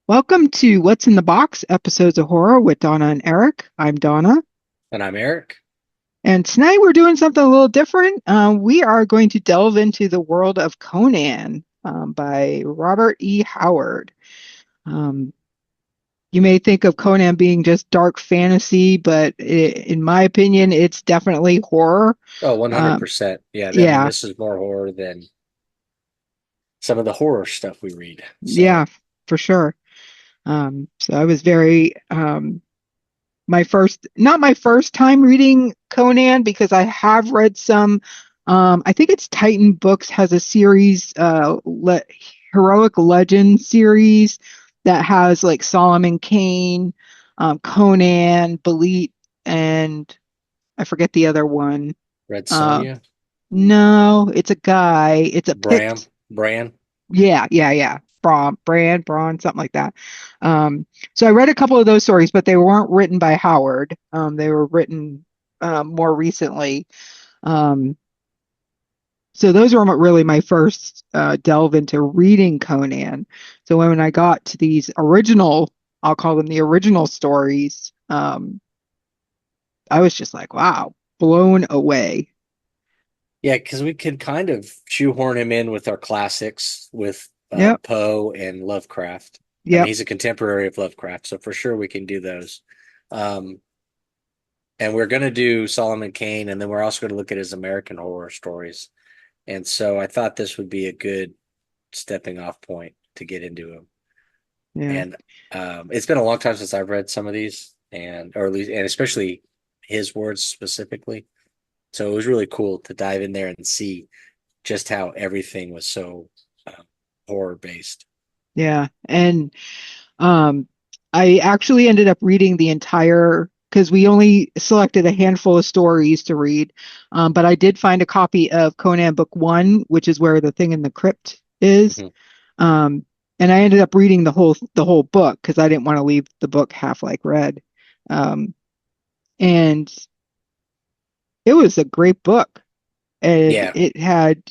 Welcome to What's in the Box episodes of horror with Donna and Eric. I'm Donna, And I'm Eric. and tonight we're doing something a little different. We are going to delve into the world of Conan by Robert E. Howard. Um, you may think of Conan being just dark fantasy, but in my opinion, it's definitely horror. Oh, Um, 100%. Yeah, I mean, yeah, this is more horror than some of the horror stuff we read. So, yeah, for sure. So I was very not my first time reading Conan because I have read some. I think it's Titan Books has a series, Heroic Legend series that has like Solomon Kane, Conan, Belit, and I forget the other one. Red Uh, Sonja, no, it's a guy. It's a Bram, pit. Bran. Yeah. Braun, something like that. So I read a couple of those stories, but they weren't written by Howard. They were written more recently. Um, so those were really my first delve into reading Conan. So when I got to these original, I'll call them the original stories, I was just like, wow, blown away. Yeah, because we can kind of shoehorn him in with our classics with Yep, Poe and Lovecraft. I mean, yep, he's a contemporary of Lovecraft, so for sure we can do those. Um, and we're going to do Solomon Kane, and then we're also going to look at his American horror stories. And so I thought this would be a good stepping off point to get into him. yeah. And it's been a long time since I've read some of these, or at least, and especially his words specifically. So it was really cool to dive in there and see just how everything was so horror based. Yeah. And Um, I actually ended up reading the entire because we only selected a handful of stories to read. But I did find a copy of Conan Book One, which is where the thing in the crypt is. Mhm. Um, and I ended up reading the whole book because I didn't want to leave the book half like read. Um, and it was a great book. And Yeah, it had,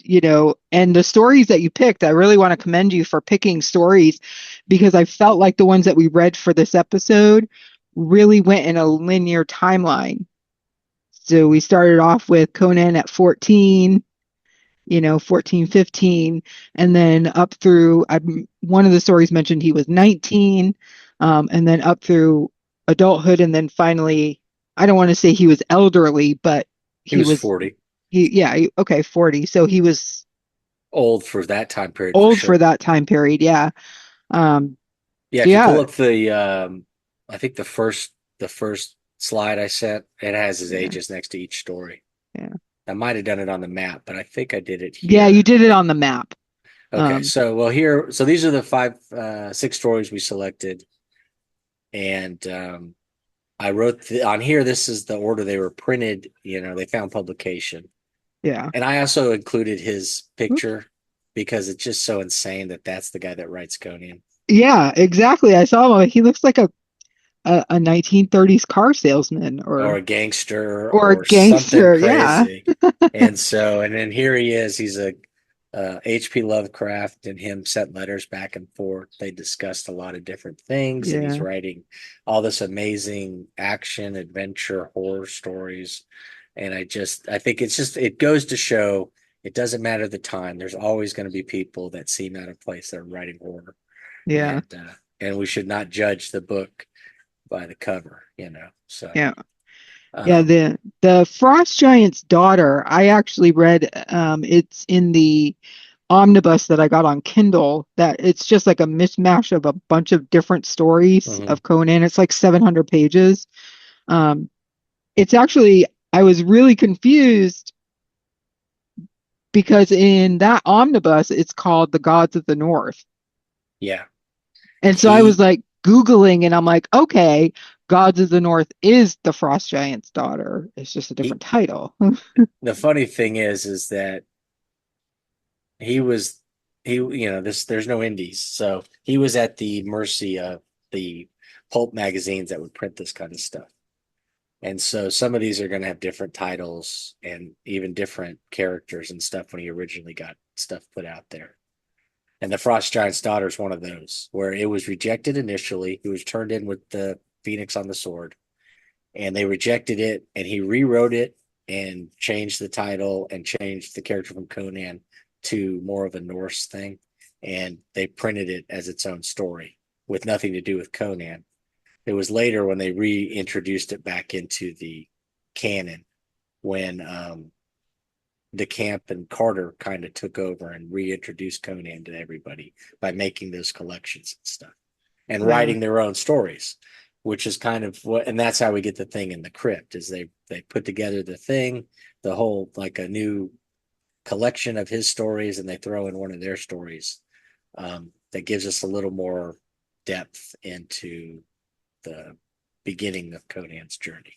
and the stories that you picked, I really want to commend you for picking stories because I felt like the ones that we read for this episode really went in a linear timeline. So we started off with Conan at 14, 14, 15, and then up through, one of the stories mentioned he was 19, and then up through adulthood. And then finally, I don't want to say he was elderly, but he he was was 40, okay, 40. So he was old for that time period for old for sure. that time period. Yeah. Um, Yeah, so if you pull yeah, up I think the first slide I sent, it has his yeah, ages next to each story. yeah. I might have done it on the map, but I think I did it Yeah, you here. did it on the map. Okay, Um, so well here, so these are the six stories we selected, and I wrote on here. This is the order they were printed. They found publication, yeah. and I also included his Oops. picture because it's just so insane that that's the guy that writes Conan Yeah, exactly. I saw him. He looks like a 1930s car salesman or or a gangster a or something gangster. Yeah. crazy. And then here he is. He's a H.P. Lovecraft and him sent letters back and forth. They discussed a lot of different things, and he's Yeah. writing all this amazing action, adventure, horror stories. And I think it goes to show it doesn't matter the time. There's always going to be people that seem out of place that are writing horror, Yeah. and we should not judge the book by the cover. So, Yeah. Yeah, um, the Frost Giant's daughter, I actually read it's in the omnibus that I got on Kindle that it's just like a mismatch of a bunch of different stories mhm. of Conan. It's like 700 pages. Um, it's actually, I was really confused because in that omnibus, it's called The Gods of the North. Yeah, And so I was he. like Googling and I'm like, okay, Gods of the North is the Frost Giant's daughter. It's just a He. different title. The funny thing is that he was this. There's no indies, so he was at the mercy of the pulp magazines that would print this kind of stuff. And so some of these are going to have different titles and even different characters and stuff when he originally got stuff put out there. And the Frost Giant's daughter is one of those where it was rejected initially. He was turned in with the Phoenix on the sword, and they rejected it, and he rewrote it and changed the title and changed the character from Conan to more of a Norse thing. And they printed it as its own story with nothing to do with Conan. It was later when they reintroduced it back into the canon when DeCamp and Carter kind of took over and reintroduced Conan to everybody by making those collections and stuff and Yeah. writing their own stories, which is kind of what, and that's how we get the thing in the crypt is they put together the thing, the whole like a new collection of his stories, and they throw in one of their stories that gives us a little more depth into the beginning of Conan's journey.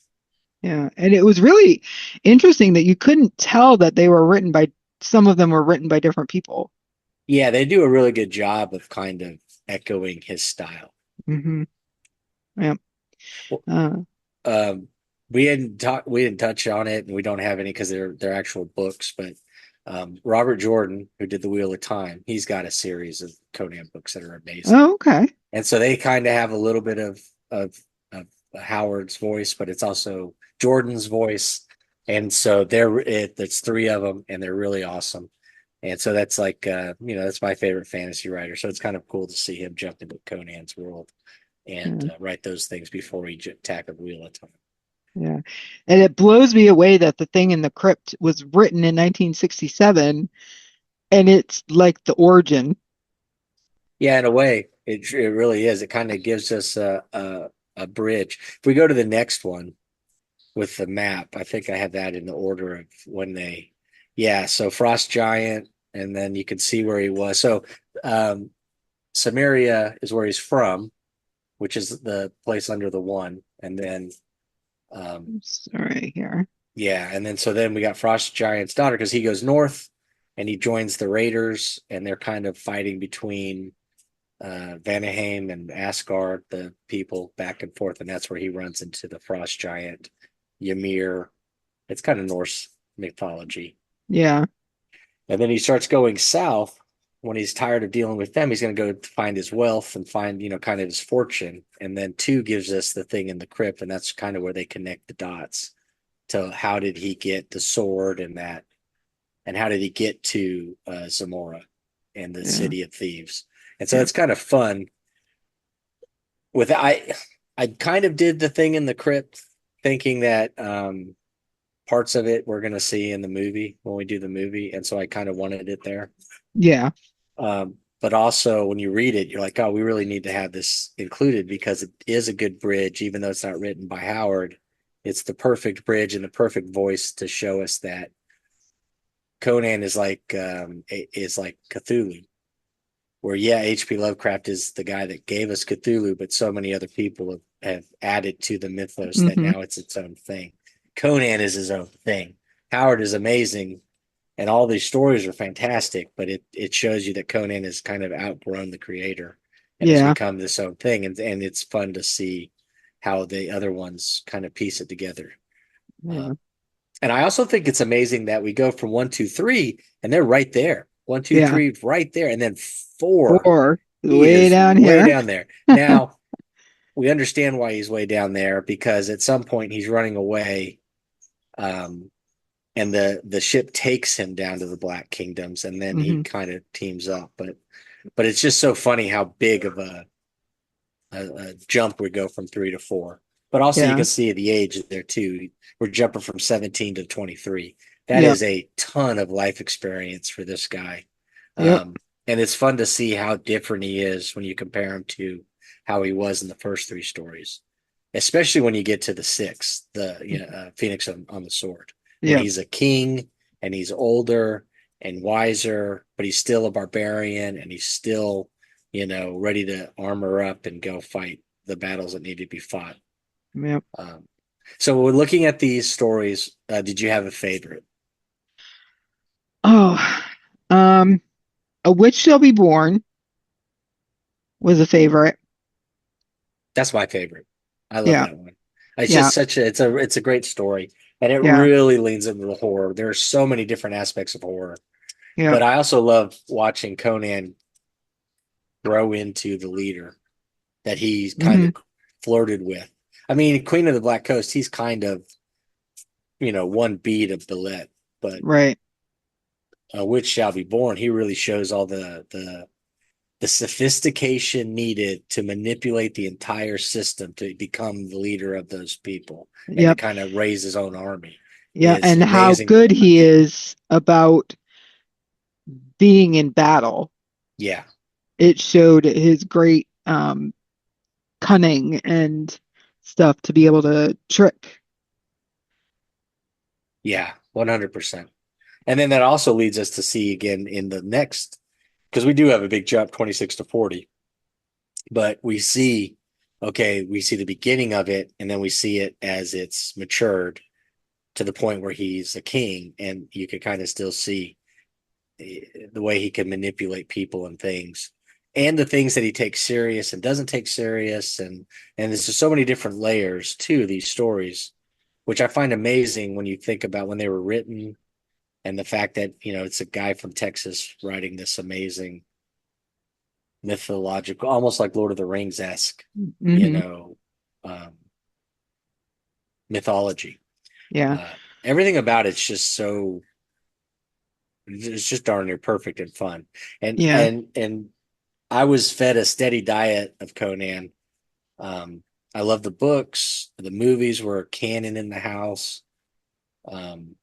Yeah. And it was really interesting that you couldn't tell that they were written by some of them were written by different people. Yeah, they do a really good job of kind of echoing his style. Hmm. Yeah. Well, Uh, um, we didn't touch on it, and we don't have any because they're actual books. But Robert Jordan, who did the Wheel of Time, he's got a series of Conan books that are amazing, oh, okay. and so they kind of have a little bit of Howard's voice, but it's also Jordan's voice, and so there's three of them, and they're really awesome. And so that's like that's my favorite fantasy writer. So it's kind of cool to see him jump into Conan's world and Yeah. write those things before he tackled Wheel of Time. Yeah. And it blows me away that the thing in the crypt was written in 1967 and it's like the origin. Yeah, in a way, it really is. It kind of gives us a bridge. If we go to the next one with the map, I think I have that in the order of when they. Yeah, so Frost Giant, and then you can see where he was. So um, Samaria is where he's from, which is the place under the one, and then Sorry here. yeah, and then so then we got Frost Giant's daughter because he goes north and he joins the Raiders, and they're kind of fighting between Vanaheim and Asgard, the people back and forth, and that's where he runs into the Frost Giant, Ymir. It's kind of Norse mythology. Yeah. And then he starts going south when he's tired of dealing with them. He's going to go find his wealth and find, kind of his fortune. And then two gives us the thing in the crypt, and that's kind of where they connect the dots to how did he get the sword and that, and how did he get to Zamora and the Yeah. city of thieves. And so Yeah. it's kind of fun. With I kind of did the thing in the crypt, thinking that parts of it we're going to see in the movie when we do the movie, and so I kind of wanted it there. Yeah. But also, when you read it, you're like, oh, we really need to have this included because it is a good bridge, even though it's not written by Howard. It's the perfect bridge and the perfect voice to show us that Conan is like Cthulhu, where yeah, H.P. Lovecraft is the guy that gave us Cthulhu, but so many other people have added to the mythos that Hmm. now it's its own thing. Conan is his own thing. Howard is amazing, and all these stories are fantastic, but it shows you that Conan has kind of outgrown the creator and has Yeah. become this own thing, and it's fun to see how the other ones kind of piece it together. Yeah. Um, and I also think it's amazing that we go from one, two, three, and they're right there. One, two, Yeah. three, right there, and then four. Four He way is down way here. down there. Now we understand why he's way down there because at some point he's running away, um, and the ship takes him down to the Black Kingdoms, and then he Hmm. kind of teams up. But it's just so funny how big of a jump we go from three to four. But also you Yeah. can see the age there too. We're jumping from 17 to 23. That Yep. is a ton of life experience for this guy. Yep. And it's fun to see how different he is when you compare him to how he was in the first three stories, especially when you get to the sixth, the Phoenix on the sword, when Yep. he's a king and he's older and wiser, but he's still a barbarian and he's still ready to armor up and go fight the battles that need to be fought. Yep. Um, so we're looking at these stories. Did you have a favorite? Oh, um, A Witch Shall Be Born was a favorite. That's my favorite. I love Yeah. that one. It's Yeah. just it's a great story, and it Yeah. really leans into the horror. There are so many different aspects of horror, Yeah. but I also love watching Conan grow into the leader that he's kind Hmm. of flirted with. I mean, Queen of the Black Coast, he's kind of, one beat of Billet, but Right. Which Shall Be Born, he really shows all the sophistication needed to manipulate the entire system to become the leader of those people and to Yep. kind of raise his own army Yeah. is And how amazing to good he watch. is about being in battle. Yeah, It showed his great cunning and stuff to be able to trick. yeah, 100%. And then that also leads us to see again in the next, because we do have a big jump 26 to 40, but we see the beginning of it and then we see it as it's matured to the point where he's a king and you could kind of still see the way he can manipulate people and things and the things that he takes serious and doesn't take serious and there's just so many different layers to these stories which I find amazing when you think about when they were written and the fact that it's a guy from Texas writing this amazing mythological, almost like Lord of the Rings esque, you Hmm. know, um, mythology. Yeah. Uh, Everything about it's just darn near perfect and fun. And Yeah. and and I was fed a steady diet of Conan. Um, I love the books. The movies were canon in the house. Um,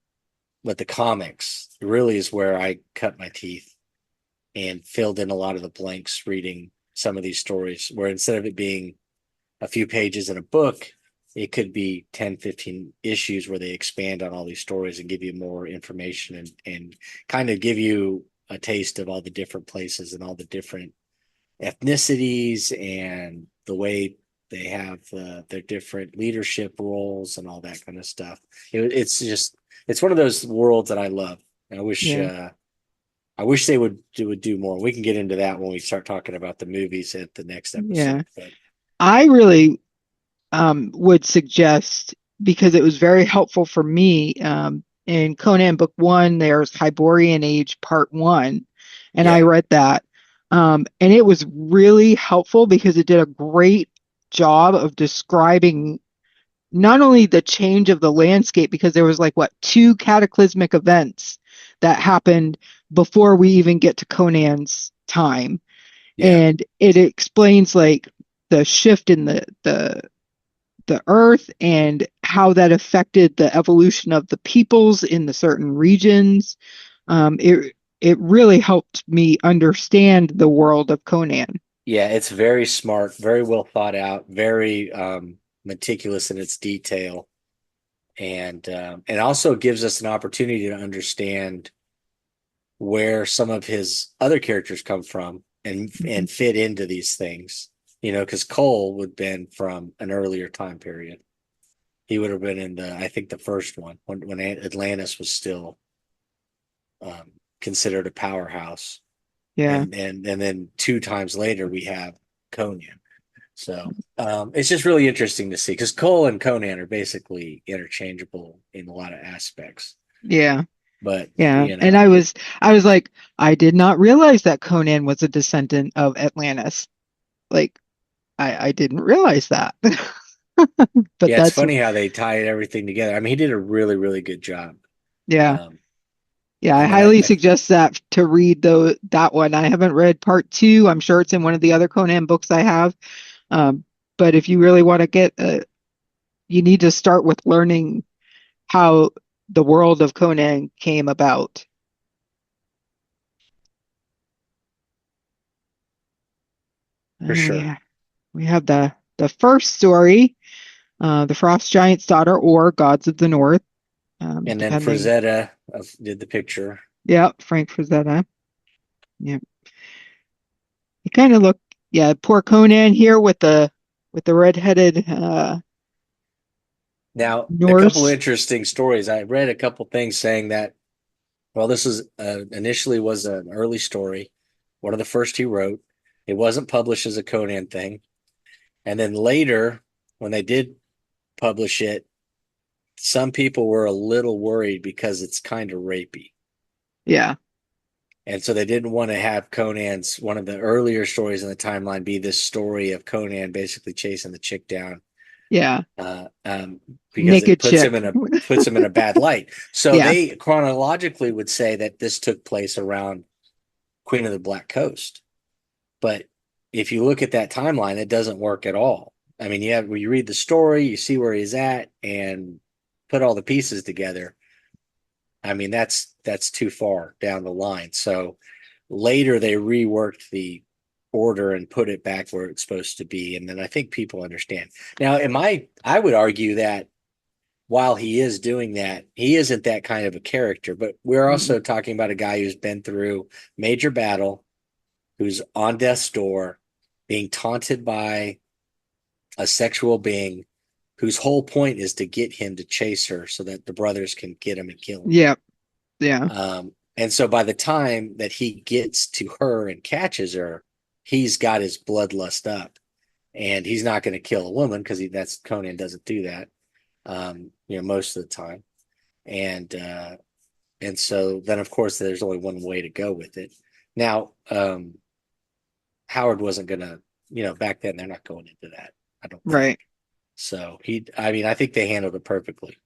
but the comics really is where I cut my teeth and filled in a lot of the blanks reading some of these stories, where instead of it being a few pages in a book, it could be 10, 15 issues where they expand on all these stories and give you more information and kind of give you a taste of all the different places and all the different ethnicities and the way they have their different leadership roles and all that kind of stuff. It's one of those worlds that I love. I wish Yeah. they would do more. We can get into that when we start talking about the movies at the next Yeah. episode. But I really would suggest, because it was very helpful for me, in Conan Book One, there's Hyborian Age Part One, and I yeah, read that. And it was really helpful because it did a great job of describing not only the change of the landscape, because there was like what, two cataclysmic events that happened before we even get to Conan's time. yeah, And it explains like the shift in the earth and how that affected the evolution of the peoples in the certain regions. It really helped me understand the world of Conan. yeah. It's very smart, very well thought out, very meticulous in its detail, and also gives us an opportunity to understand where some of his other characters come from and fit into these things. Because Cole would have been from an earlier time period. He would have been in I think the first one when Atlantis was still um, considered a powerhouse, Yeah, and then two times later we have Conan. So it's just really interesting to see because Cole and Conan are basically interchangeable in a lot of aspects. yeah, But yeah. you And know, I was like, I did not realize that Conan was a descendant of Atlantis. Like, I didn't realize that. But yeah, it's that's, funny how they tied everything together. I mean, he did a really, really good job. yeah. Um, Yeah, I and then highly suggest that to read that one. I haven't read part two. I'm sure it's in one of the other Conan books I have. Um, but if you really want to you need to start with learning how the world of Conan came about. for And sure. we have the first story, the Frost Giant's daughter, or Gods of the North, And then depending. Frazetta did the picture. Yeah, Frank Frazetta. Yeah, he kind of looked. Yeah, poor Conan here with the redheaded Now, a couple Norse. interesting stories. I read a couple things saying that, well, this was initially was an early story, one of the first he wrote. It wasn't published as a Conan thing. And then later, when they did publish it, some people were a little worried because it's kind of rapey. Yeah, And so they didn't want to have Conan's one of the earlier stories in the timeline be this story of Conan basically chasing the chick down, Yeah. uh, um, because it Naked chick. puts him in a bad light. So Yeah. they chronologically would say that this took place around Queen of the Black Coast. But if you look at that timeline, it doesn't work at all. I mean, you read the story, you see where he's at, and put all the pieces together. I mean, that's too far down the line. So later they reworked the order and put it back where it's supposed to be, and then I think people understand. Now, I would argue that while he is doing that, he isn't that kind of a character. But we're Mm. also talking about a guy who's been through major battle, who's on death's door, being taunted by a sexual being whose whole point is to get him to chase her so that the brothers can get him and kill him. Yeah. Yeah. And so by the time that he gets to her and catches her, he's got his bloodlust up, and he's not going to kill a woman because that's Conan doesn't do that, most of the time. And so then of course there's only one way to go with it. Now, Howard wasn't going to, back then they're not going into that, I don't think. Right. So I mean, I think they handled it perfectly.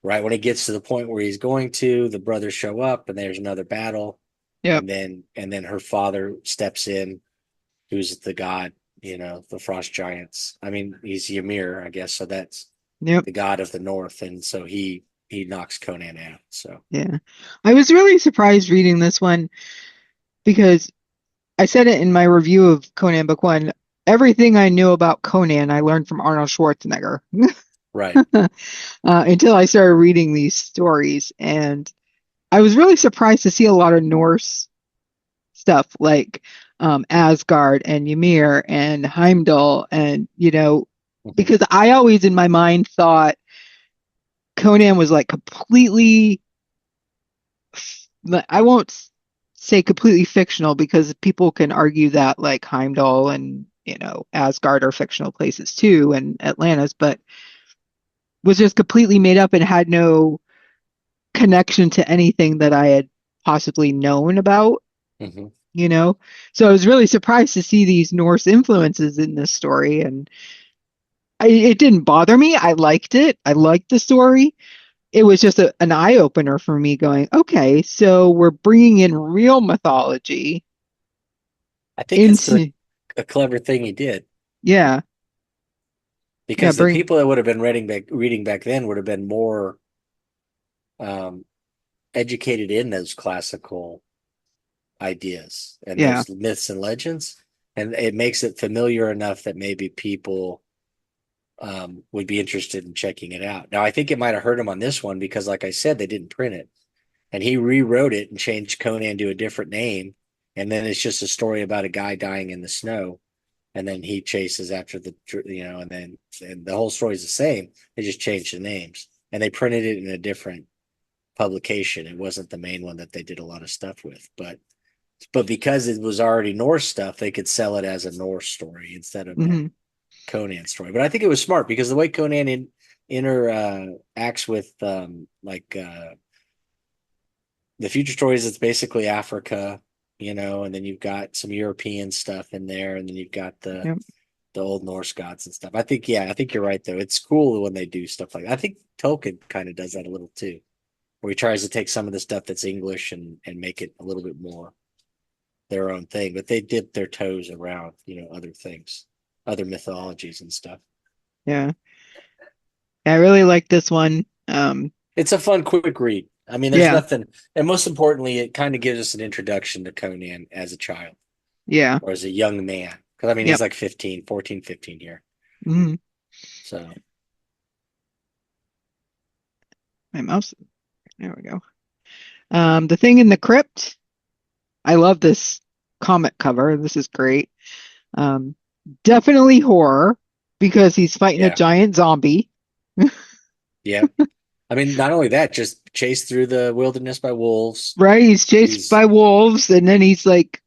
Right when it gets to the point where he's going to, the brothers show up, and there's another battle, Yep. and then her father steps in, who's the god, the frost giants. I mean, he's Ymir, I guess, so that's Yep. the god of the north, and so he knocks Conan out. So Yeah. I was really surprised reading this one because I said it in my review of Conan Book One. Everything I knew about Conan, I learned from Arnold Schwarzenegger right. until I started reading these stories. And I was really surprised to see a lot of Norse stuff like Asgard and Ymir and Heimdall. And, Mhm. because I always in my mind thought Conan was like completely, I won't say completely fictional because people can argue that like Heimdall and Asgard are fictional places too and Atlantis, but was just completely made up and had no connection to anything that I had possibly known about, Mhm. you know? So I was really surprised to see these Norse influences in this story and it didn't bother me. I liked it. I liked the story. It was just an eye opener for me going, okay, so we're bringing in real mythology I think it's into, a clever thing he did, yeah, yeah, because the bring, people that would have been reading back then would have been more um, educated in those classical ideas and yeah, those myths and legends, and it makes it familiar enough that maybe people would be interested in checking it out. Now, I think it might have hurt him on this one because, like I said, they didn't print it, and he rewrote it and changed Conan to a different name, and then it's just a story about a guy dying in the snow, and then he chases after and the whole story is the same. They just changed the names, and they printed it in a different publication. It wasn't the main one that they did a lot of stuff with, but because it was already Norse stuff, they could sell it as a Norse story instead of a hmm Conan story. But I think it was smart because the way Conan interacts with the future stories, it's basically Africa, and then you've got some European stuff in there, and then you've got yep, the old Norse gods and stuff. I think you're right though. It's cool when they do stuff like that. I think Tolkien kind of does that a little too, where he tries to take some of the stuff that's English and make it a little bit more their own thing, but they dip their toes around, other things, other mythologies and stuff. yeah. I really like this one. It's a fun, quick read. I mean, there's Yeah, nothing, and most importantly, it kind of gives us an introduction to Conan as a child yeah, or as a young man. Because I mean, he's yep. like 15, 14, 15 here. hmm So, My mouse. There we go. The thing in the crypt. I love this comic cover. This is great. Um, Definitely horror because he's fighting a yeah, giant zombie. yeah. I mean, not only that, just chased through the wilderness by wolves. Right? He's chased He's, by wolves and then he's like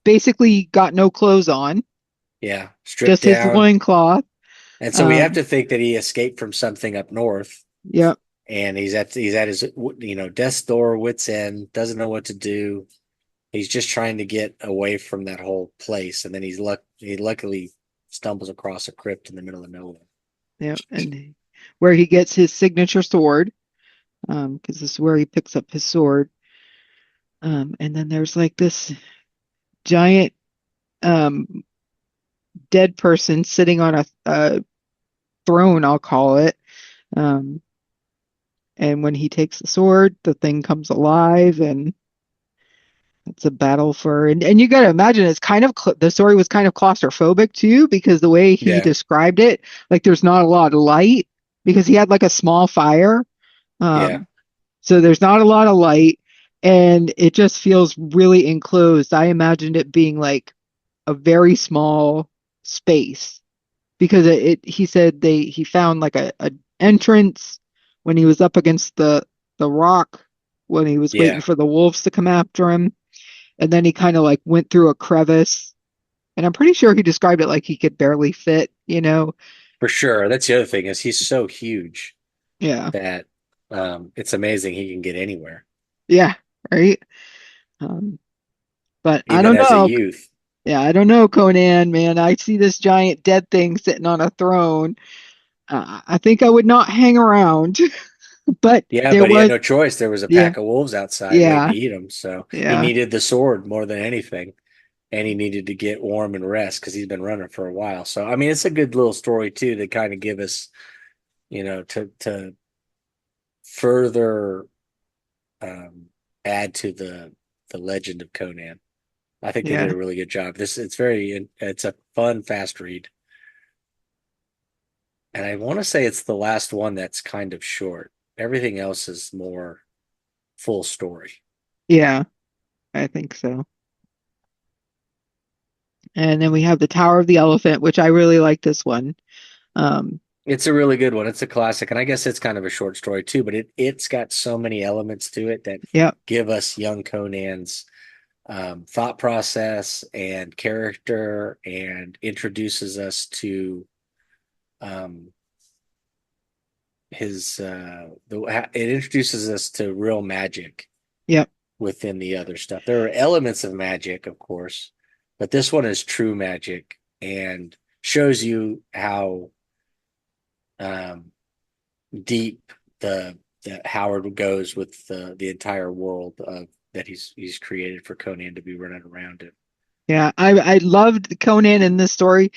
basically got no clothes on, yeah, stripped just his down. loincloth. And so we have Um, to think that he escaped from something up north, yeah. and he's at his death's door, wit's end, doesn't know what to do. He's just trying to get away from that whole place, and then he luckily stumbles across a crypt in the middle of nowhere. Yeah, and where he gets his signature sword, because this is where he picks up his sword. And then there's like this giant um dead person sitting on a throne, I'll call it. Um, and when he takes the sword, the thing comes alive, and it's a battle for. And you got to imagine it's kind of the story was kind of claustrophobic too, because the way he Yeah, described it, like there's not a lot of light because he had like a small fire. yeah, Um, so there's not a lot of light, and it just feels really enclosed. I imagined it being like a very small space because he said he found like a entrance when he was up against the rock when he was waiting yeah, for the wolves to come after him, and then he kind of like went through a crevice, and I'm pretty sure he described it like he could barely fit, you know. for sure. That's the other thing is he's so huge Yeah, that it's amazing he can get anywhere, yeah, right. um, but I even don't as a know. youth. Yeah, I don't know, Conan, man. I see this giant dead thing sitting on a throne. I think I would not hang around. But Yeah, there but he had was, no choice. There was a yeah, pack of wolves outside waiting yeah, to eat him, so he yeah, needed the sword more than anything, and he needed to get warm and rest because he's been running for a while. So, I mean, it's a good little story too to kind of give us, to further um, add to the legend of Conan. I think they did yeah, a really good job. It's a fun, fast read, and I want to say it's the last one that's kind of short. Everything else is more full story. yeah. I think so. And then we have the Tower of the Elephant, which I really like this one. Um, It's a really good one. It's a classic, and I guess it's kind of a short story too, but it's got so many elements to it that yeah, give us young Conan's thought process and character, and introduces us to um, it introduces us to real magic yeah, within the other stuff. There are elements of magic, of course, but this one is true magic and shows you how um, deep the that Howard goes with the entire world of that he's created for Conan to be running around in. yeah. I loved Conan in this story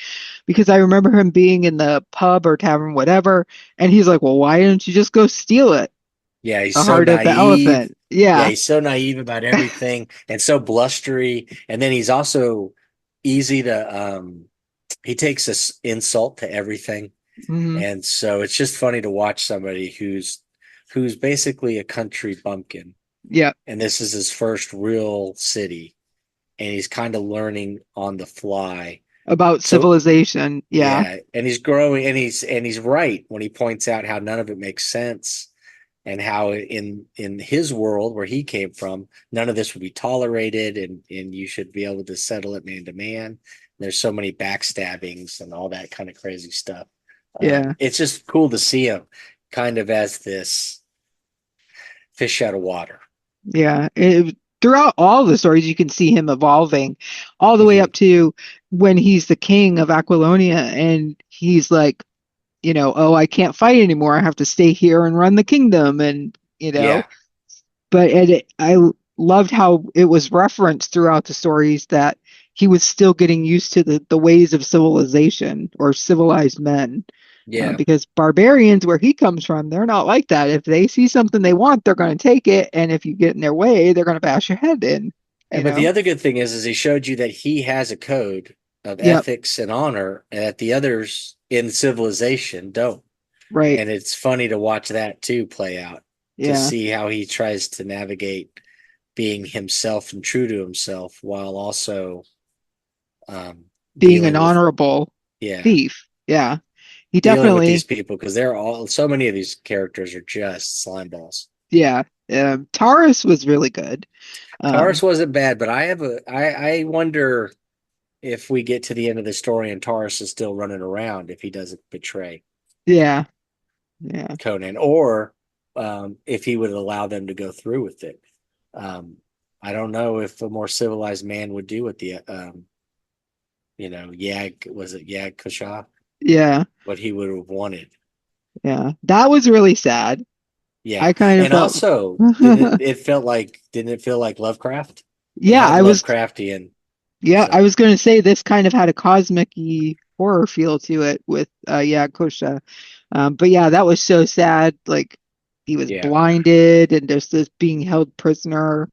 because I remember him being in the pub or tavern, whatever, and he's like, "Well, why didn't you just go steal it? Yeah, he's The so heart of the naive. elephant." Yeah, Yeah. he's so naive about everything and so blustery. And then he's also easy to he takes this insult to everything. Hmm. And so it's just funny to watch somebody who's basically a country bumpkin. Yeah. And this is his first real city. And he's kind of learning on the fly. About So civilization. Yeah. yeah, and he's growing, and he's right when he points out how none of it makes sense, and how in his world where he came from, none of this would be tolerated, and you should be able to settle it man to man. There's so many backstabbings and all that kind of crazy stuff. Yeah. It's just cool to see him kind of as this fish out of water. Yeah. Throughout all the stories, you can see him evolving all the way Hmm. up to when he's the king of Aquilonia and he's like, oh, I can't fight anymore. I have to stay here and run the kingdom. Yeah, But I loved how it was referenced throughout the stories that he was still getting used to the ways of civilization or civilized men. yeah, Because barbarians, where he comes from, they're not like that. If they see something they want, they're going to take it, and if you get in their way, they're going to bash your head in. You but the know? other good thing is he showed you that he has a code of Yep. ethics and honor that the others in civilization don't. Right. And it's funny to watch that too play out, to Yeah. see how he tries to navigate being himself and true to himself while also um, Being an dealing with honorable yeah thief. Yeah. He dealing with these definitely. people, because they're all so many of these characters are just slime balls. Yeah. Taurus was really good. Taurus Um, wasn't bad, but I wonder if we get to the end of the story and Taurus is still running around, if he doesn't betray yeah. Yeah. Conan, or if he would allow them to go through with it. Um, I don't know if a more civilized man would do what the Yag was it Yag Kusha, Yeah. what he would have wanted. Yeah. That was really sad. Yeah, I kind of and felt also didn't it feel like Lovecraft? It yeah, had Lovecraftian. I So was going to say this kind of had a cosmic-y horror feel to it with yeah, Kosha. But yeah, that was so sad. Like he was yeah, blinded and just this being held prisoner.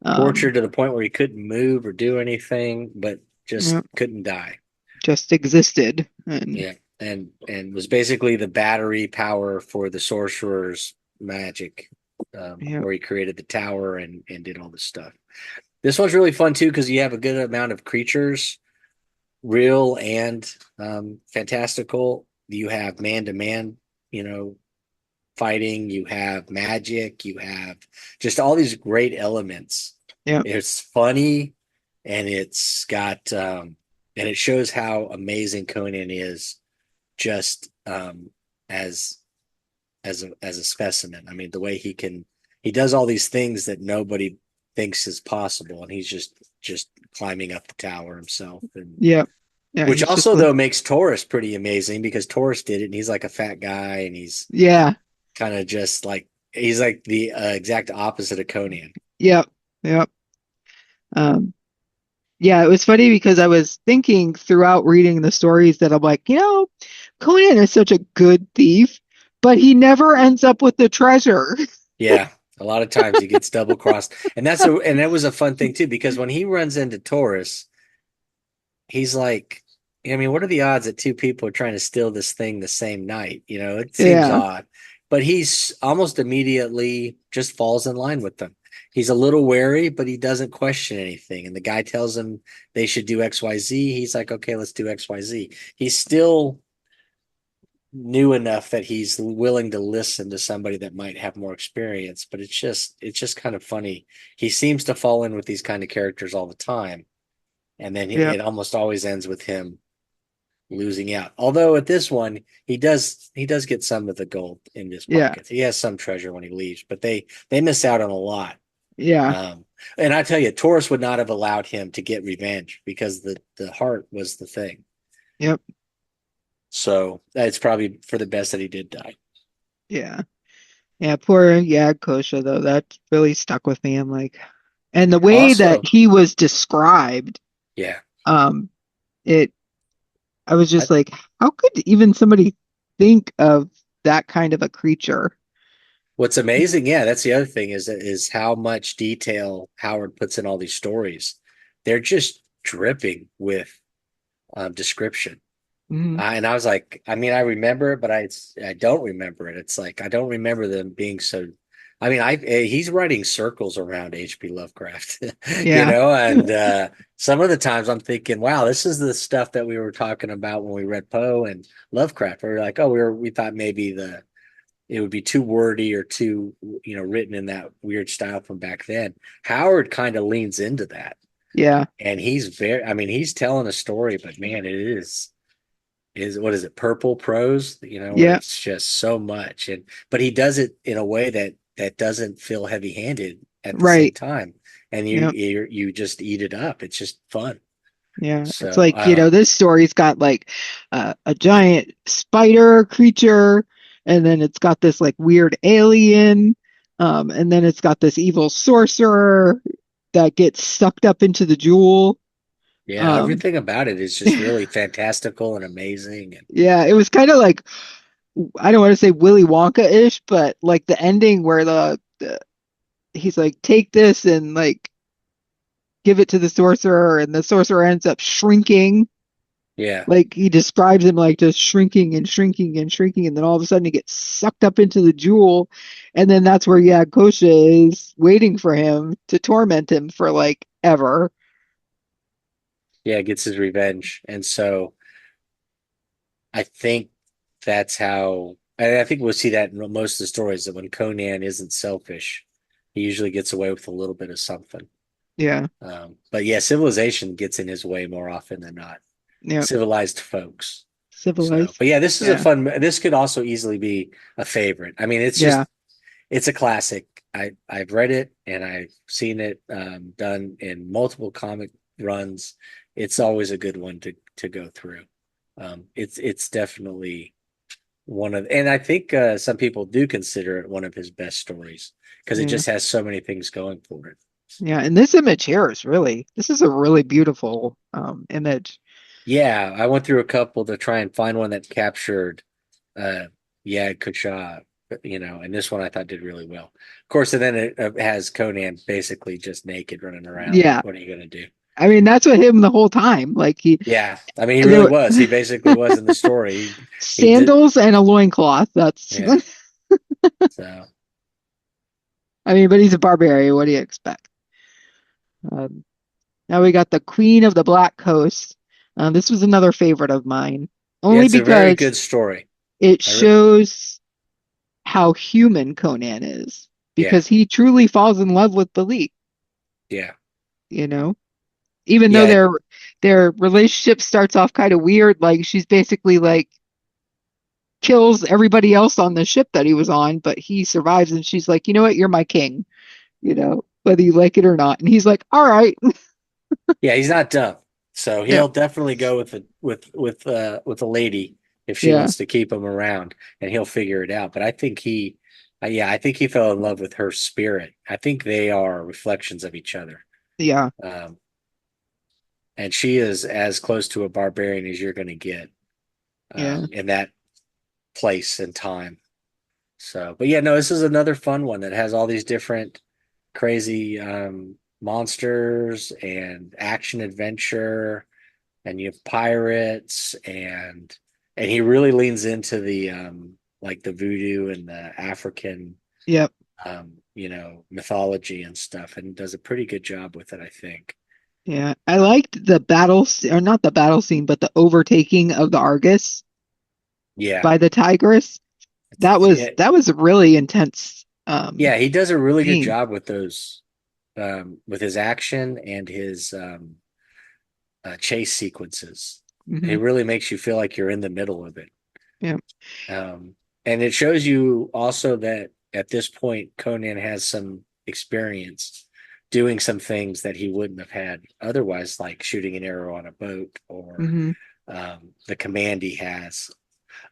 Um, tortured to the point where he couldn't move or do anything, but you just know, couldn't die. just existed. And Yeah, and was basically the battery power for the sorcerer's magic, yeah, where he created the tower and did all this stuff. This one's really fun too because you have a good amount of creatures, real and fantastical. You have man to man, you know, fighting. You have magic. You have just all these great elements. yeah, It's funny, and it's got and it shows how amazing Conan is just as as a specimen. I mean, the way he does all these things that nobody thinks is possible, and he's just climbing up the tower himself, and yeah, yeah. which He's just also like though makes Taurus pretty amazing because Taurus did it, and he's like a fat guy, and he's yeah, kind of just like he's like the exact opposite of Conan. yeah, yeah. Um, yeah, it was funny because I was thinking throughout reading the stories that I'm like, Conan is such a good thief, but he never ends up with the treasure. Yeah, a lot of times he gets double crossed, and that was a fun thing too because when he runs into Taurus, he's like, I mean, what are the odds that two people are trying to steal this thing the same night? You know, it seems Yeah, odd, but he's almost immediately just falls in line with them. He's a little wary, but he doesn't question anything. And the guy tells him they should do XYZ. He's like, okay, let's do XYZ. He's still new enough that he's willing to listen to somebody that might have more experience, but it's just kind of funny. He seems to fall in with these kind of characters all the time, and then yeah, it almost always ends with him losing out. Although at this one, he does get some of the gold in his yeah, pockets. He has some treasure when he leaves, but they miss out on a lot. yeah, Um, and I tell you, Taurus would not have allowed him to get revenge because the heart was the thing. yep, So it's probably for the best that he did die. yeah. Yeah, poor yeah, Kosha though. That really stuck with me. I'm like, and the way that Also, he was described, yeah, um, it I was I, just like, how could even somebody think of that kind of a creature? what's amazing, yeah, that's the other thing is how much detail Howard puts in all these stories. They're just dripping with description. Mhm. And I was like, I mean, I remember it, but I don't remember it. It's like I don't remember them being so. I mean, he's writing circles around H.P. Lovecraft, Yeah, and some of the times I'm thinking, wow, this is the stuff that we were talking about when we read Poe and Lovecraft. We were like, oh, we thought maybe it would be too wordy or too written in that weird style from back then. Howard kind of leans into that, yeah, and I mean, he's telling a story, but man, it is what is it, purple prose, where yeah, it's just so much, but he does it in a way that doesn't feel heavy-handed at the same right. time, and Yeah, you just eat it up. It's just fun. yeah. It's So like, this story's got like a giant spider creature, and then it's got this like weird alien, and then it's got this evil sorcerer that gets sucked up into the jewel. yeah, Um, everything about it is just really fantastical and amazing, and yeah, it was kind of like I don't want to say Willy Wonka-ish, but like the ending where the he's like, take this and like give it to the sorcerer, and the sorcerer ends up shrinking. yeah, Like he describes him like just shrinking and shrinking and shrinking, and then all of a sudden he gets sucked up into the jewel, and then that's where Kosha is waiting for him to torment him for like ever. yeah, gets his revenge, and so I think that's how. And I think we'll see that in most of the stories that when Conan isn't selfish, he usually gets away with a little bit of something. Yeah, But yeah, civilization gets in his way more often than not. yeah, Civilized folks. So, civilized. but yeah, this is a Yeah, fun. This could also easily be a favorite. I mean, it's yeah, just it's a classic. I've read it and I've seen it done in multiple comic runs. It's always a good one to go through. It's definitely one of, and I think some people do consider it one of his best stories because it Yeah. just has so many things going for it. Yeah. And this image here is really, this is a really beautiful image. Yeah, I went through a couple to try and find one that captured uh yeah, Kucha, and this one I thought did really well. Of course, and then it has Conan basically just naked running around. Yeah. What are you gonna do? I mean, that's what him the whole time. Like Yeah, I mean, he there really were was. He basically was in the story. He did, sandals and a loincloth. That's, yeah. So I mean, but he's a barbarian. What do you expect? Um, Now we got the Queen of the Black Coast. This was another favorite of mine, yeah, only it's a very because good story. it I re shows how human Conan is, Yeah, because he truly falls in love with Balik, yeah, you know? Even though yeah, their relationship starts off kind of weird, like she's basically like kills everybody else on the ship that he was on, but he survives and she's like, "You know what? You're my king," whether you like it or not. And he's like, "All right." yeah. He's not dumb, so Yeah. he'll definitely go with a lady if she Yeah. wants to keep him around, and he'll figure it out. But I think yeah, I think he fell in love with her spirit. I think they are reflections of each other. Yeah. Um, and she is as close to a barbarian as you're going to get Yeah. in that place and time. So, but yeah, no, this is another fun one that has all these different crazy monsters and action adventure, and you have pirates, and he really leans into the like the voodoo and the African Yep. mythology and stuff, and does a pretty good job with it, I think. Yeah, I liked the or not the battle scene, but the overtaking of the Argus Yeah, by the Tigress. That was yeah, that was a really intense yeah. He does a really good scene. job with those, with his action and his chase sequences. Hmm. It really makes you feel like you're in the middle of it. Yeah, Um, and it shows you also that at this point, Conan has some experience doing some things that he wouldn't have had otherwise, like shooting an arrow on a boat or hmm, the command he has.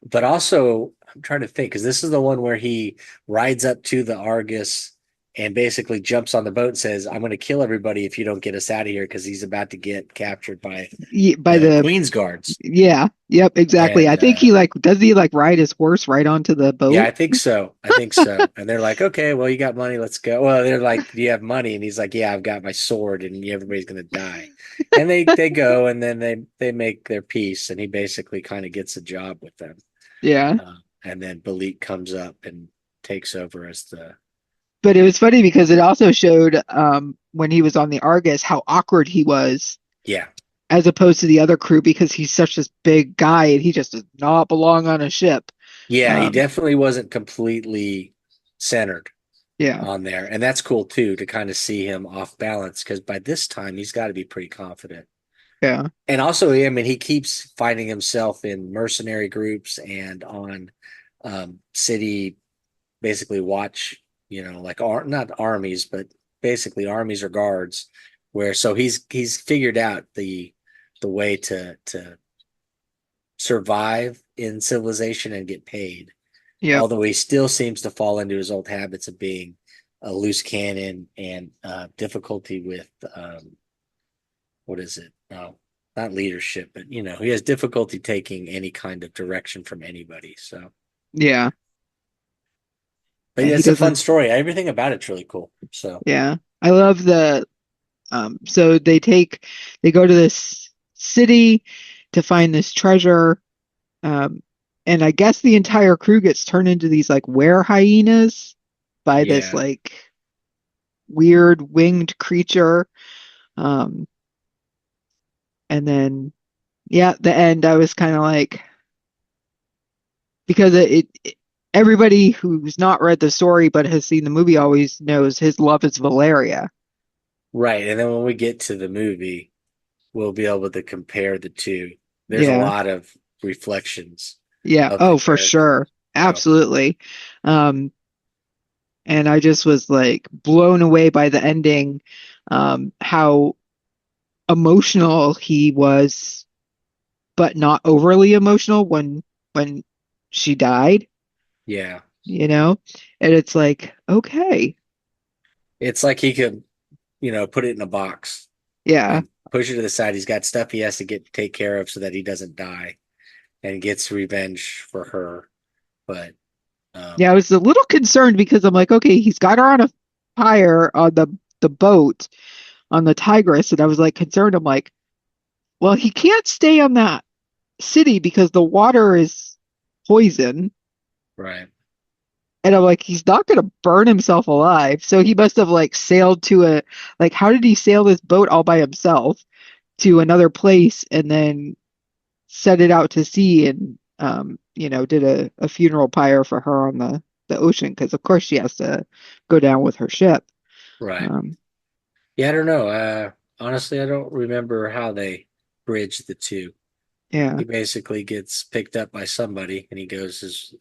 But also, I'm trying to think because this is the one where he rides up to the Argus and basically jumps on the boat and says, "I'm going to kill everybody if you don't get us out of here," because he's about to get captured by by the the Queen's guards. yeah, yep, exactly. I And think he like does he like ride his horse right onto the yeah, boat? I think so. I think so. And they're like, "Okay, well, you got money, let's go." Well, they're like, "Do you have money?" And he's like, "Yeah, I've got my sword, and everybody's going to die." And they go, and then they make their peace, and he basically kind of gets a job with them. Yeah, And then Balik comes up and takes over as the but it was funny because it also showed when he was on the Argus how awkward he was yeah, as opposed to the other crew because he's such this big guy and he just does not belong on a ship. yeah. He Um, definitely wasn't completely centered yeah, on there, and that's cool too to kind of see him off balance because by this time he's got to be pretty confident. yeah, And also, I mean, he keeps finding himself in mercenary groups and on city, basically watch, like not armies, but basically armies or guards, where so he's figured out the way to survive in civilization and get paid. yep. Although he still seems to fall into his old habits of being a loose cannon and difficulty with what is it? No, not leadership, but he has difficulty taking any kind of direction from anybody. So, Yeah. but Yeah, yeah, he it's a fun doesn't. story. Everything about it's really cool. So, Yeah. I love so they go to this city to find this treasure. Um, and I guess the entire crew gets turned into these like were hyenas by this yeah, like weird winged creature. Um, and then yeah, the end I was kind of like because everybody who's not read the story but has seen the movie always knows his love is Valeria. right. And then when we get to the movie, we'll be able to compare the two. There's a Yeah. lot of reflections Yeah. of the Oh, for character. sure. So, Absolutely. Um, and I just was like blown away by the ending, how emotional he was, but not overly emotional when she died, Yeah. you know? And it's like, okay, It's like he could, put it in a box yeah. and push it to the side. He's got stuff he has to get take care of so that he doesn't die and gets revenge for her. But Yeah, I um was a little concerned because I'm like, okay, he's got her on a fire on the boat on the Tigris, and I was like concerned. I'm like, well, he can't stay on that city because the water is poison. right. And I'm like, he's not gonna burn himself alive. So he must have like sailed to a like how did he sail this boat all by himself to another place and then set it out to sea and did a funeral pyre for her on the ocean because of course she has to go down with her ship. Right. Um, Yeah, I don't know. Honestly, I don't remember how they bridged the two. yeah. He basically gets picked up by somebody and he goes,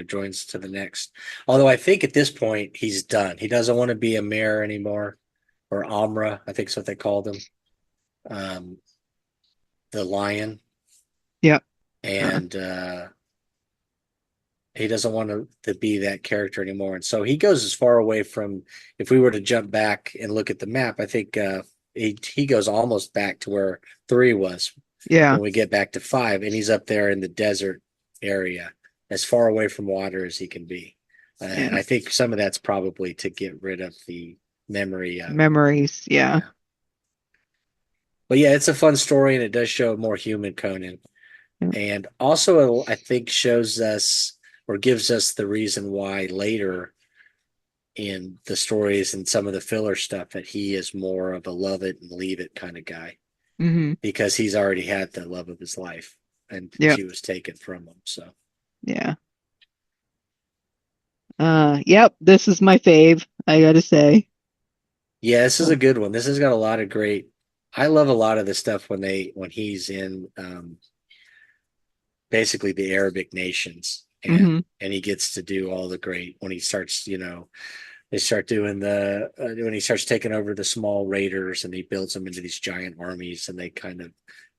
joins to the next. Although I think at this point he's done. He doesn't want to be a mayor anymore, or Amra, I think is what they called him. Um, the lion. Yeah. Uh, And he doesn't want to be that character anymore. And so he goes as far away from, if we were to jump back and look at the map, I think he goes almost back to where 3 was yeah. when we get back to 5, and he's up there in the desert area, as far away from water as he can be. And Yeah. I think some of that's probably to get rid of the memory of, Memories. Yeah. yeah. But yeah, it's a fun story, and it does show a more human Conan. Yeah. And also, I think shows us or gives us the reason why later in the stories and some of the filler stuff that he is more of a love it and leave it kind of guy, Hmm. because he's already had the love of his life and Yep. she was taken from him. So Yeah. Yep. This is my fave, I gotta say. yeah, this is Uh, a good one. This has got a lot of great. I love a lot of the stuff when he's in basically the Arabic nations, hmm. and he gets to do all the great when he starts, they start doing the when he starts taking over the small raiders and he builds them into these giant armies and they kind of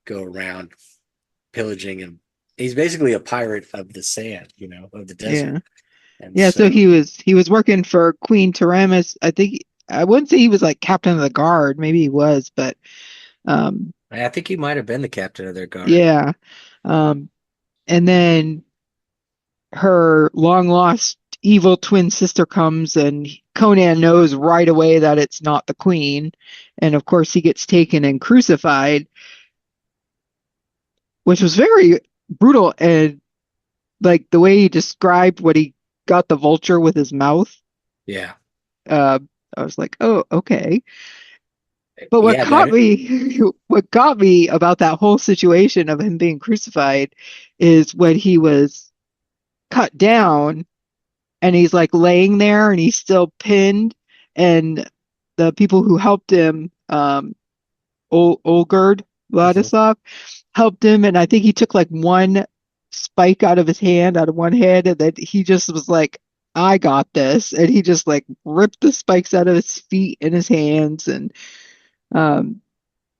go around pillaging, and he's basically a pirate of the sand, of the desert. Yeah. And Yeah. So so he was working for Queen Taramis. I think I wouldn't say he was like captain of the guard. Maybe he was, but um, I think he might have been the captain of their guard. yeah. Um, and then her long lost evil twin sister comes and Conan knows right away that it's not the queen. And of course he gets taken and crucified, which was very brutal. And like the way he described what he got the vulture with his mouth, Yeah. uh, I was like, oh, okay. But what Yeah, caught that me, what got me about that whole situation of him being crucified is when he was cut down and he's like laying there and he's still pinned and the people who helped him Olgerd mhm. Vladisov helped him and I think he took like one spike out of one hand and then he just was like I got this and he just like ripped the spikes out of his feet and his hands and um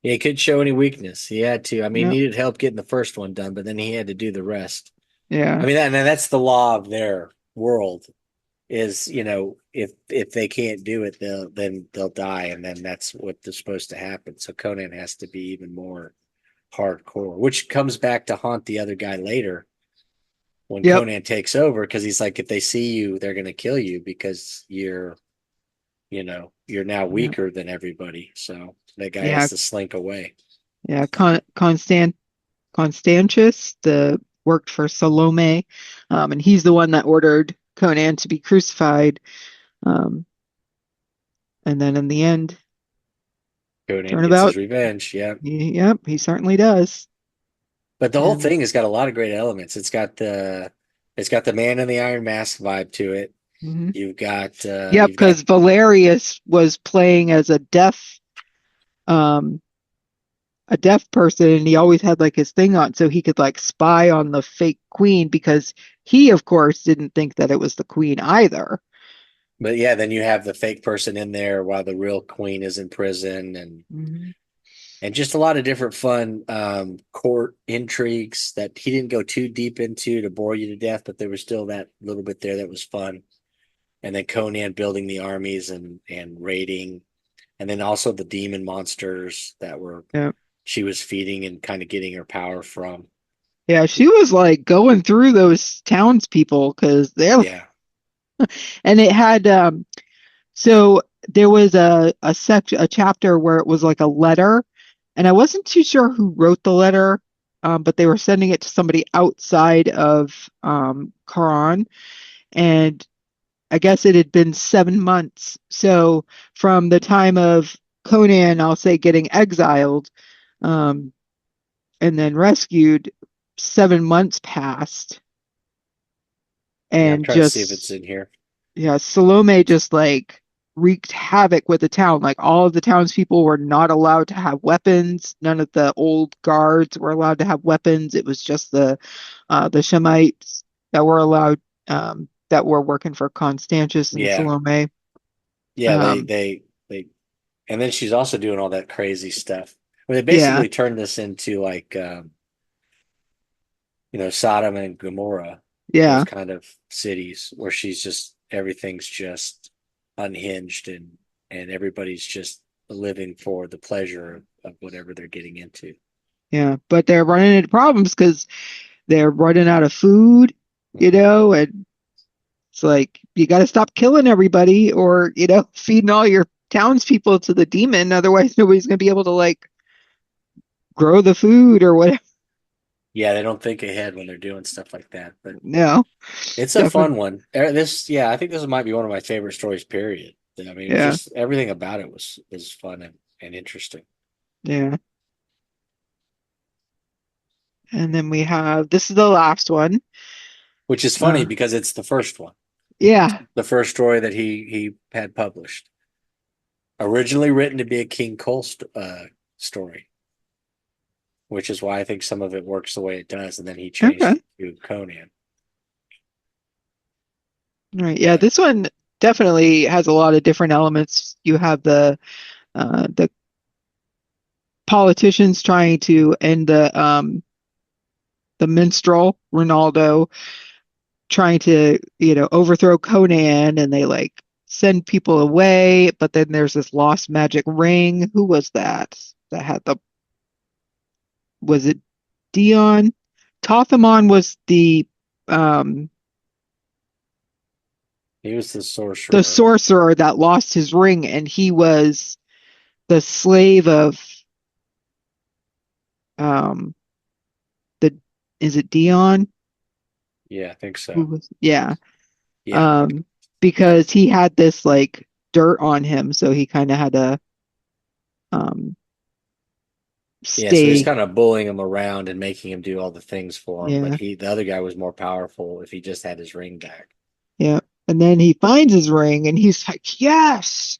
Yeah, he couldn't show any weakness. He had to. I mean, yeah, he needed help getting the first one done, but then he had to do the rest. I yeah, mean, and that's the law of their world. Is if they can't do it, they'll die, and then that's what they're supposed to happen. So Conan has to be even more hardcore, which comes back to haunt the other guy later when yep, Conan takes over, because he's like, if they see you, they're gonna kill you because you're now yeah, weaker than everybody. So that guy yeah, has to slink away. yeah. Constantius, the worked for Salome, and he's the one that ordered Conan to be crucified. Um, and then in the end, Conan gets his turnabout, revenge. Yeah. yep, he certainly does. But the whole And thing has got a lot of great elements. It's got the man in the iron mask vibe to it. mhm. Yep, You've got because Valerius was playing as um, a deaf person, and he always had like his thing on, so he could like spy on the fake queen because he, of course, didn't think that it was the queen either. But yeah, then you have the fake person in there while the real queen is in prison, Mhm. and just a lot of different fun court intrigues that he didn't go too deep into to bore you to death, but there was still that little bit there that was fun. And then Conan building the armies and raiding, and then also the demon monsters that were Yeah. she was feeding and kind of getting her power from. Yeah, she was like going through those townspeople because they're Yeah, and it had so there was a chapter where it was like a letter, and I wasn't too sure who wrote the letter, but they were sending it to somebody outside of Quran, and I guess it had been 7 months. So from the time of Conan, I'll say getting exiled, um, and then rescued, 7 months passed, yeah. I'm and trying to see if it's just in here. yeah, Salome just like wreaked havoc with the town. Like all of the townspeople were not allowed to have weapons. None of the old guards were allowed to have weapons. It was just the Shemites that were allowed that were working for Constantius and Yeah, Salome. yeah. Um, They, and then she's also doing all that crazy stuff. I mean, they yeah, basically turned this into like Sodom and Gomorrah, those yeah, kind of cities where she's just everything's just unhinged and everybody's just living for the pleasure of whatever they're getting into. yeah. But they're running into problems because they're running out of food, Hmm. and it's like you got to stop killing everybody, or feeding all your townspeople to the demon. Otherwise, nobody's gonna be able to like grow the food or whatever. Yeah, they don't think ahead when they're doing stuff like that, but No, it's a fun definitely. one. Yeah, I think this might be one of my favorite stories. Period. I mean, it was Yeah, just everything about it was fun and interesting. yeah. And then we have this is the last one. Which is funny Uh, because it's the first one, yeah. the first story that he had published. Originally written to be a King Cole story, which is why I think some of it works the way it does, and then he changed Okay. it to Conan. All right. Yeah, But this one definitely has a lot of different elements. You have the politicians trying to end the minstrel Ronaldo, trying to, overthrow Conan, and they like send people away, but then there's this lost magic ring. Who was that? That had the Was it Dion? Tothamon was um he was the the sorcerer. sorcerer that lost his ring, and he was the slave of um the is it Dion? Yeah, I think Who so. was yeah. Yeah, Um because he had this like dirt on him, so he kind of had to um yeah. So he's stay. kind of bullying him around and making him do all the things for him, but Yeah, the other guy was more powerful if he just had his ring back. yeah. And then he finds his ring and he's like, yes.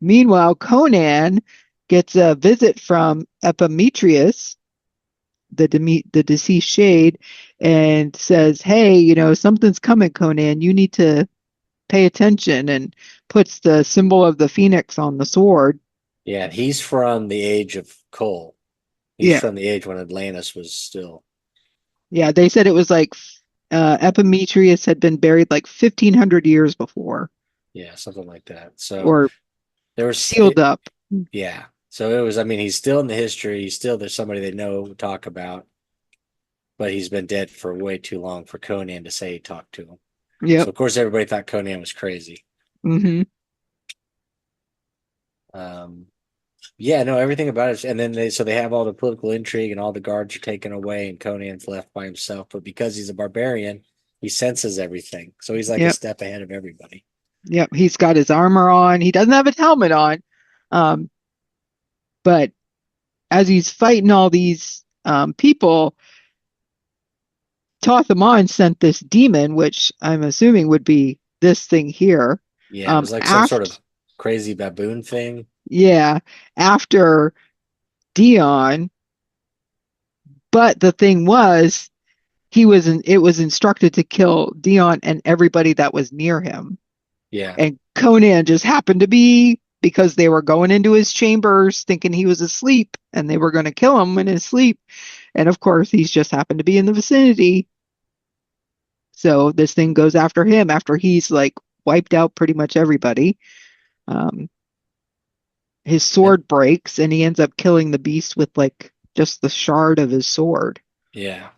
Meanwhile, Conan gets a visit from Epimetheus, the deceased shade, and says, "Hey, something's coming, Conan. You need to pay attention." And puts the symbol of the phoenix on the sword. Yeah, and he's from the age of coal. He's Yeah, from the age when Atlantis was still, yeah. They said it was like Epimetheus had been buried like 1,500 years before, yeah, something like that. So or there was sealed it, up. yeah. So it was, I mean, he's still in the history. He's still there's somebody they know talk about, but he's been dead for way too long for Conan to say he talked to him. So Yep. of course everybody thought Conan was crazy. Hmm. Um, yeah, no, everything about it. And then they have all the political intrigue and all the guards are taken away and Conan's left by himself. But because he's a barbarian, he senses everything. So he's like a Yep. step ahead of everybody. Yep. He's got his armor on. He doesn't have his helmet on. Um, but as he's fighting all these people, Tathamon sent this demon, which I'm assuming would be this thing here. Yeah, it was like some sort After, of crazy baboon thing. yeah, after Dion. But the thing was, it was instructed to kill Dion and everybody that was near him. Yeah. And Conan just happened to be, because they were going into his chambers thinking he was asleep and they were going to kill him in his sleep. And of course, he's just happened to be in the vicinity. So this thing goes after him after he's like wiped out pretty much everybody. Um, his And sword breaks and he ends up killing the beast with like just the shard of his sword. yeah.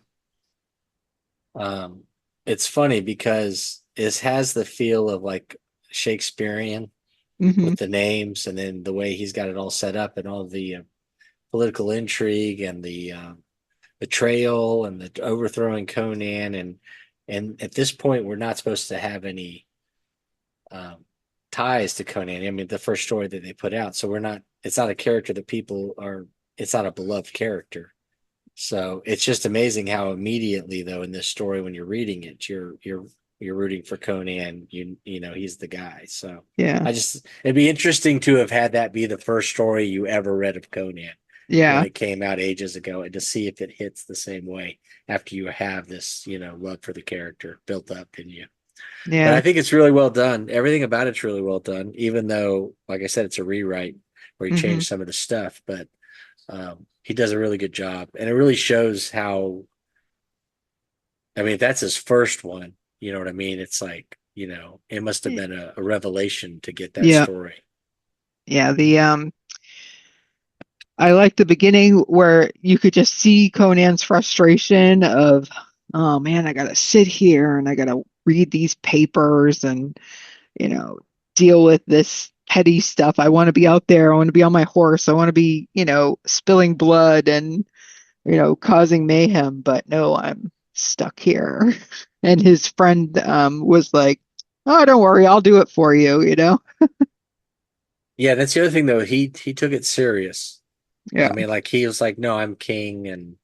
Um, it's funny because it has the feel of like Shakespearean Hmm. with the names and then the way he's got it all set up and all the political intrigue and the betrayal and the overthrowing Conan and at this point we're not supposed to have any um, ties to Conan. I mean, the first story that they put out, so we're not. It's not a character that people are. It's not a beloved character. So it's just amazing how immediately, though, in this story, when you're reading it, you're rooting for Conan. You know he's the guy. So Yeah. I just it'd be interesting to have had that be the first story you ever read of Conan when Yeah. it came out ages ago, and to see if it hits the same way after you have this love for the character built up in you. But Yeah. I think it's really well done. Everything about it's really well done, even though, like I said, it's a rewrite where he Hmm. changed some of the stuff. But he does a really good job, and it really shows how. I mean, if that's his first one. You know what I mean? It's like it must have been a revelation to get that Yeah. story. Yeah. The I like the beginning where you could just see Conan's frustration of, oh man, I gotta sit here and I gotta read these papers and, you know, deal with this petty stuff. I want to be out there. I want to be on my horse. I want to be, spilling blood and, causing mayhem. But no, I'm stuck here. And his friend was like, oh, don't worry, I'll do it for you. Yeah, that's the other thing though. He took it serious. Yeah. I mean, like he was like, "No, I'm king, and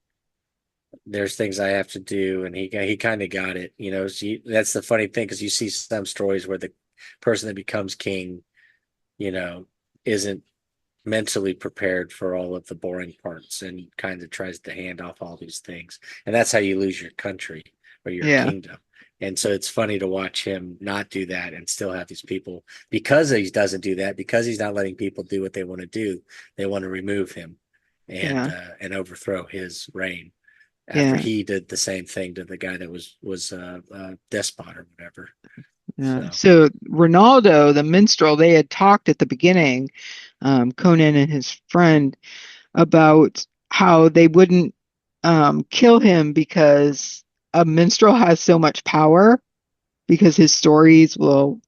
there's things I have to do," and he kind of got it. That's the funny thing because you see some stories where the person that becomes king, you know, isn't mentally prepared for all of the boring parts and kind of tries to hand off all these things, and that's how you lose your country or your Yeah. kingdom. And so it's funny to watch him not do that and still have these people because he doesn't do that because he's not letting people do what they want to do. They want to remove him Yeah. and overthrow his reign after Yeah. he did the same thing to the guy that was despot or whatever. Yeah. So So Ronaldo, the minstrel, they had talked at the beginning, Conan and his friend, about how they wouldn't kill him because a minstrel has so much power because his stories will,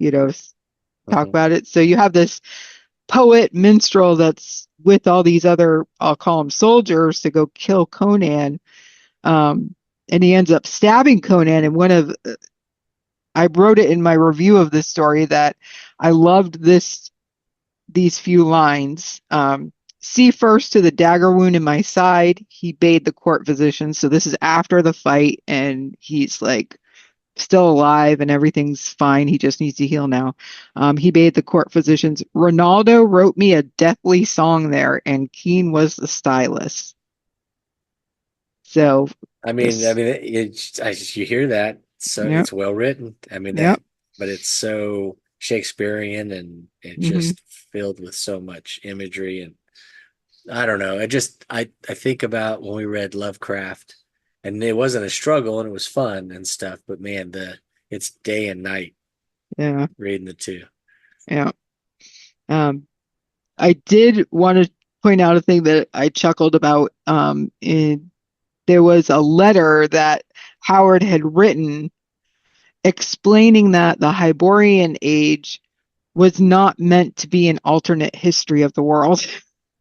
talk mhm. about it. So you have this poet minstrel that's with all these other, I'll call them soldiers, to go kill Conan. Um, and he ends up stabbing Conan. And I wrote it in my review of this story that I loved these few lines. See first to the dagger wound in my side, he bade the court physician. So this is after the fight, and he's like still alive and everything's fine. He just needs to heal now. He bade the court physicians. Ronaldo wrote me a deathly song there, and Keane was the stylist. So I this, mean, you hear that, so yep, it's well written. I mean yep, but it's so Shakespearean and it hmm, just filled with so much imagery and I don't know. I think about when we read Lovecraft, and it wasn't a struggle and it was fun and stuff, but man, the it's day and night yeah, reading the two. yeah. Um, I did want to point out a thing that I chuckled about. There was a letter that Howard had written explaining that the Hyborian age was not meant to be an alternate history of the world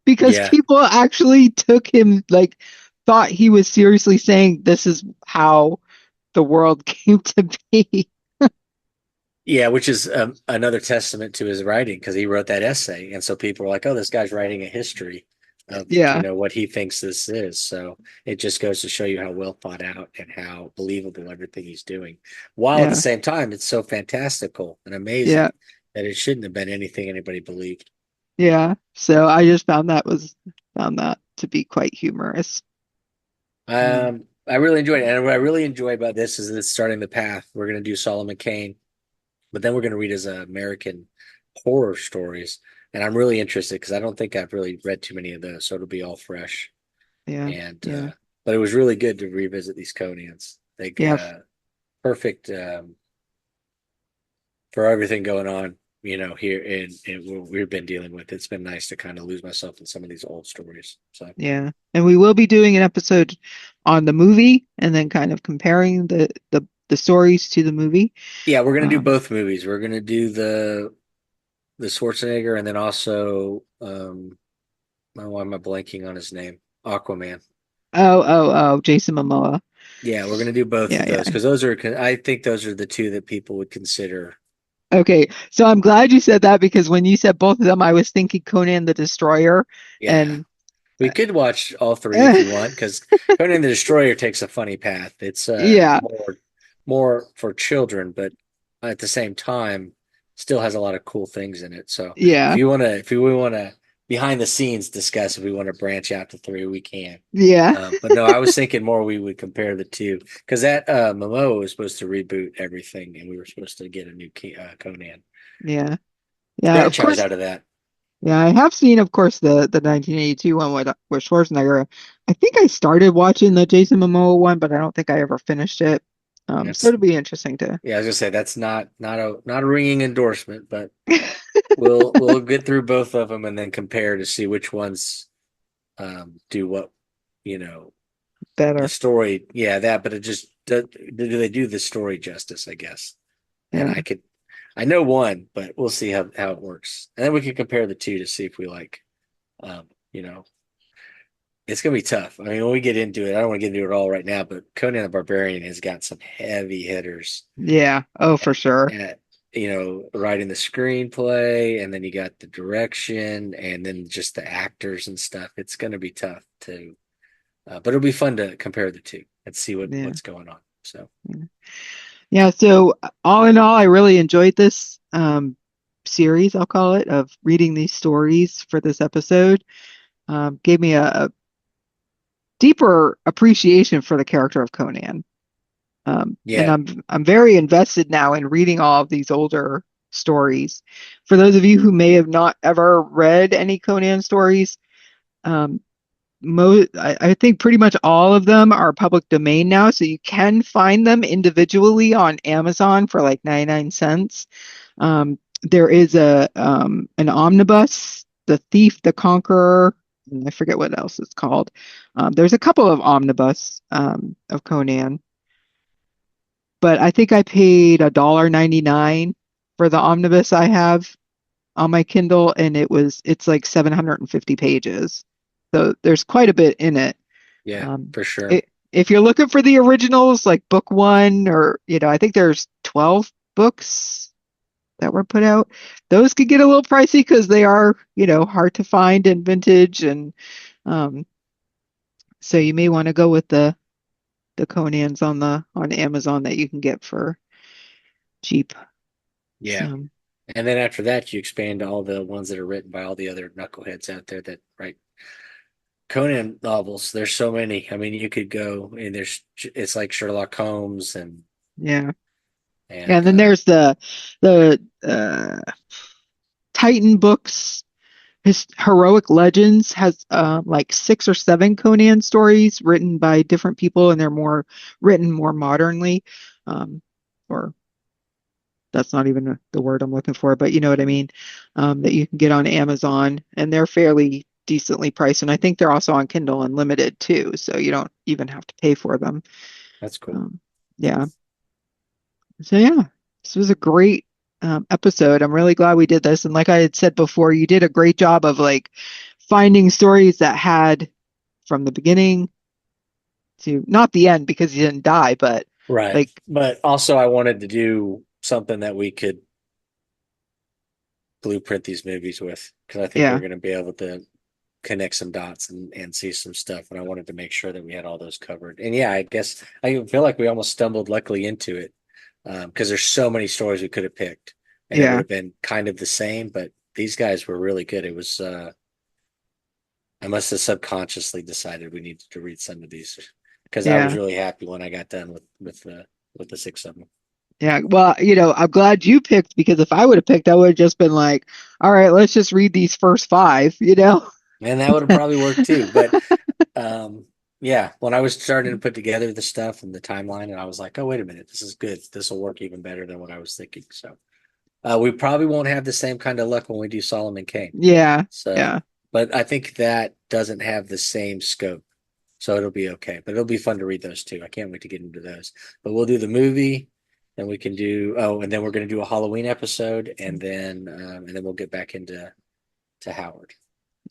because Yeah, people actually took him, like, thought he was seriously saying this is how the world came to be. yeah, which is another testament to his writing because he wrote that essay, and so people were like, "Oh, this guy's writing a history of Yeah, what he thinks this is." So it just goes to show you how well thought out and how believable everything he's doing, while at the yeah, same time it's so fantastical and yeah, amazing that it shouldn't have been anything anybody believed. yeah. So I just found that to be quite humorous. Mm. I really enjoyed it, and what I really enjoy about this is that it's starting the path. We're going to do Solomon Kane but then we're going to read his American horror stories, and I'm really interested because I don't think I've really read too many of those, so it'll be all fresh. Yeah. And Yeah. but it was really good to revisit these Conans. Like Yeah. perfect for everything going on, here in what we've been dealing with. It's been nice to kind of lose myself in some of these old stories. So Yeah. And we will be doing an episode on the movie and then kind of comparing the stories to the movie. yeah, we're gonna do Um, both movies. We're gonna do the Schwarzenegger and then also why am I blanking on his name? Aquaman. Jason Momoa. Yeah, we're gonna do both Yeah, of those yeah. because I think those are the two that people would consider. Okay, so I'm glad you said that because when you said both of them, I was thinking Conan the Destroyer, Yeah, and we could watch all three if you want, because Conan the Destroyer takes a funny path. It's yeah, more for children, but at the same time, still has a lot of cool things in it. So yeah, if we want to behind the scenes discuss if we want to branch out to three, we can. yeah, But no, I was thinking more we would compare the two because that Momoa was supposed to reboot everything, and we were supposed to get a new Conan yeah, yeah. Of franchise course, out of that. yeah. I have seen, of course, the 1982 one with Schwarzenegger. I think I started watching the Jason Momoa one, but I don't think I ever finished it. So That's it'll be interesting to. Yeah, I was gonna say that's not a ringing endorsement, but we'll get through both of them and then compare to see which ones do what, you know, the Better. story. Yeah, that, but it just do they do the story justice, I guess. And Yeah, I know one, but we'll see how it works, and then we can compare the two to see if we like, um, you know, it's gonna be tough. I mean, when we get into it, I don't want to get into it all right now, but Conan the Barbarian has got some heavy hitters yeah. Oh, for sure. at writing the screenplay, and then you got the direction, and then just the actors and stuff. It's going to be tough to, but it'll be fun to compare the two and see Yeah. what's going on. So Yeah. Yeah, so all in all, I really enjoyed this series, I'll call it, of reading these stories for this episode. Gave me a deeper appreciation for the character of Conan. And yeah, I'm very invested now in reading all of these older stories. For those of you who may have not ever read any Conan stories, um, I think pretty much all of them are public domain now, so you can find them individually on Amazon for like 99 cents. There is an omnibus, The Thief, the Conqueror, and I forget what else it's called. There's a couple of omnibus of Conan, but I think I paid $1.99 for the omnibus I have on my Kindle, and it's like 750 pages. So there's quite a bit in it. yeah, Um, for sure. if you're looking for the originals, like book one, or I think there's 12 books that were put out. Those could get a little pricey because they are, hard to find and vintage, and um, so you may want to go with the Conans on Amazon that you can get for cheap. Yeah, So and then after that, you expand to all the ones that are written by all the other knuckleheads out there that write Conan novels. There's so many. I mean, you could go and it's like Sherlock Holmes yeah, yeah. And and then there's the Titan books. His Heroic Legends has like six or seven Conan stories written by different people, and they're more written more modernly. Or that's not even the word I'm looking for, but you know what I mean. That you can get on Amazon, and they're fairly decently priced. And I think they're also on Kindle Unlimited too, so you don't even have to pay for them. that's cool. Um, yeah. So yeah, this was a great episode. I'm really glad we did this. And like I had said before, you did a great job of like finding stories that had from the beginning to not the end because he didn't die, but Right. like But also, I wanted to do something that we could blueprint these movies with because I think we're yeah, going to be able to connect some dots and see some stuff. And I wanted to make sure that we had all those covered. And yeah, I guess I feel like we almost stumbled luckily into it because there's so many stories we could have picked and it would yeah, have been kind of the same. But these guys were really good. It was, I must have subconsciously decided we needed to read some of these because I was yeah, really happy when I got done with the six of them. Yeah. Well, I'm glad you picked because if I would have picked, I would have just been like, all right, let's just read these first five. And that would have probably worked too. But um, yeah, when I was starting to put together the stuff and the timeline, and I was like, oh, wait a minute, this is good. This will work even better than what I was thinking. So we probably won't have the same kind of luck when we do Solomon Kane. Yeah. So, Yeah. but I think that doesn't have the same scope. So it'll be okay. But it'll be fun to read those too. I can't wait to get into those. But we'll do the movie, and we can do and then we're going to do a Halloween episode, and then we'll get back into Howard.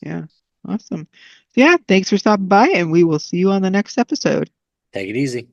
Yeah. Awesome. Yeah. Thanks for stopping by, and we will see you on the next episode. Take it easy.